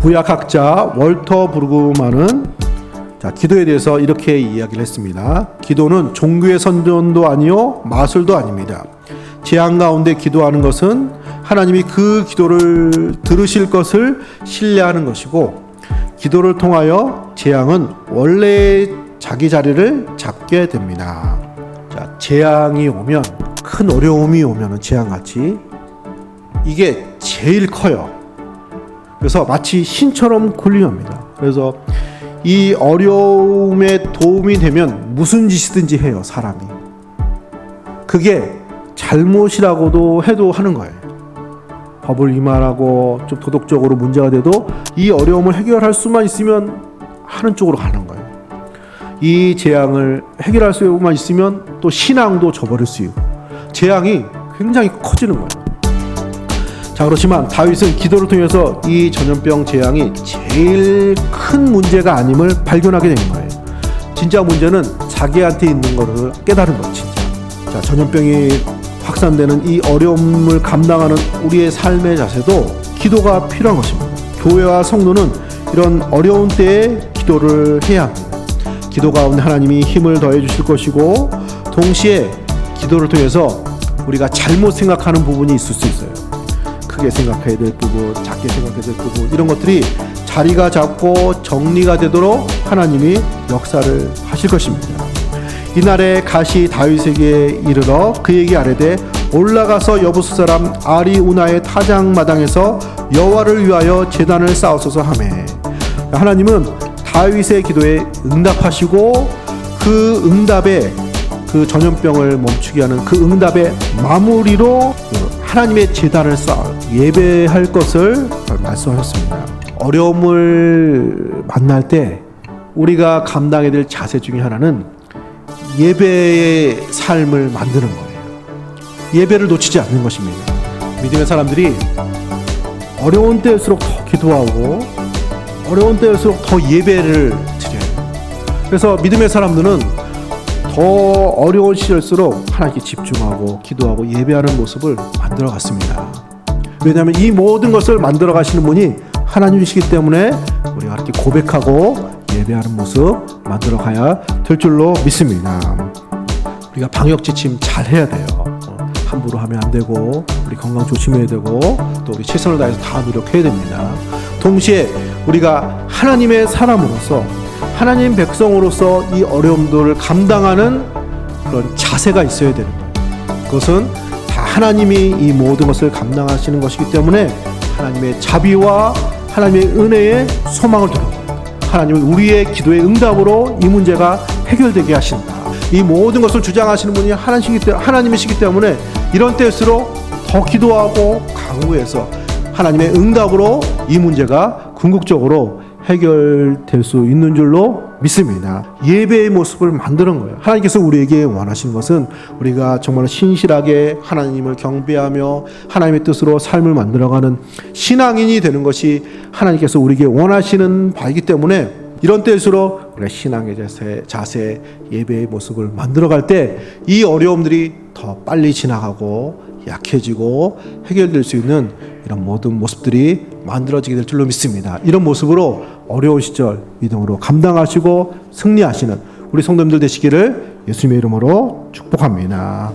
구약학자 월터 브루그만은 기도에 대해서 이렇게 이야기를 했습니다. 기도는 종교의 선전도 아니요 마술도 아닙니다. 재앙 가운데 기도하는 것은 하나님이 그 기도를 들으실 것을 신뢰하는 것이고, 기도를 통하여 재앙은 원래 자기 자리를 잡게 됩니다. 재앙이 오면, 큰 어려움이 오면 재앙같이 이게 제일 커요. 그래서 마치 신처럼 군림합니다. 그래서 이 어려움에 도움이 되면 무슨 짓이든지 해요, 사람이. 그게 잘못이라고도 해도 하는 거예요. 법을 위반하고 좀 도덕적으로 문제가 돼도 이 어려움을 해결할 수만 있으면 하는 쪽으로 가는 거예요. 이 재앙을 해결할 수만 있으면 또 신앙도 저버릴 수 있고, 재앙이 굉장히 커지는 거예요. 그렇지만 다윗은 기도를 통해서 이 전염병 재앙이 제일 큰 문제가 아님을 발견하게 된 거예요. 진짜 문제는 자기한테 있는 것을 깨달은 것, 진짜. 전염병이 확산되는 이 어려움을 감당하는 우리의 삶의 자세도 기도가 필요한 것입니다. 교회와 성도는 이런 어려운 때에 기도를 해야 합니다. 기도 가운데 하나님이 힘을 더해 주실 것이고, 동시에 기도를 통해서 우리가 잘못 생각하는 부분이 있을 수 있어요. 크게 생각해야 될 부분, 작게 생각해야 될 부분, 이런 것들이 자리가 잡고 정리가 되도록 하나님이 역사를 하실 것입니다. 이날에 가시 다윗에게 이르러 그에게 아뢰되 올라가서 여부스 사람 아리우나의 타작마당에서 여호와를 위하여 제단을 쌓으소서 하매, 하나님은 다윗의 기도에 응답하시고, 그 응답에, 그 전염병을 멈추게 하는 그 응답의 마무리로 하나님의 제단을 쌓아 예배할 것을 말씀하셨습니다. 어려움을 만날 때 우리가 감당해야 될 자세 중에 하나는 예배의 삶을 만드는 거예요. 예배를 놓치지 않는 것입니다. 믿음의 사람들이 어려운 때일수록 더 기도하고, 어려운 때일수록 더 예배를 드려요. 그래서 믿음의 사람들은 더 어려운 시절일수록 하나님께 집중하고 기도하고 예배하는 모습을 만들어 갔습니다. 왜냐하면 이 모든 것을 만들어 가시는 분이 하나님이시기 때문에 우리가 이렇게 고백하고 예배하는 모습 만들어 가야 될 줄로 믿습니다. 우리가 방역 지침 잘 해야 돼요. 함부로 하면 안 되고, 우리 건강 조심해야 되고, 또 우리 최선을 다해서 다 노력해야 됩니다. 동시에 우리가 하나님의 사람으로서, 하나님 백성으로서 이 어려움들을 감당하는 그런 자세가 있어야 되는 거예요. 그것은 다 하나님이 이 모든 것을 감당하시는 것이기 때문에 하나님의 자비와 하나님의 은혜에 소망을 두는 거예요. 하나님은 우리의 기도의 응답으로 이 문제가 해결되게 하신다. 이 모든 것을 주장하시는 분이 하나님이시기 때문에 이런 때일수록 더 기도하고 강구해서 하나님의 응답으로 이 문제가 궁극적으로 해결될 수 있는 줄로 믿습니다. 예배의 모습을 만드는 거예요. 하나님께서 우리에게 원하시는 것은 우리가 정말 신실하게 하나님을 경배하며 하나님의 뜻으로 삶을 만들어가는 신앙인이 되는 것이 하나님께서 우리에게 원하시는 바이기 때문에 이런 때일수록 우리가 신앙의 자세, 예배의 모습을 만들어갈 때 이 어려움들이 더 빨리 지나가고 약해지고 해결될 수 있는 이런 모든 모습들이 만들어지게 될 줄로 믿습니다. 이런 모습으로 어려운 시절 믿음으로 감당하시고 승리하시는 우리 성도님들 되시기를 예수님의 이름으로 축복합니다.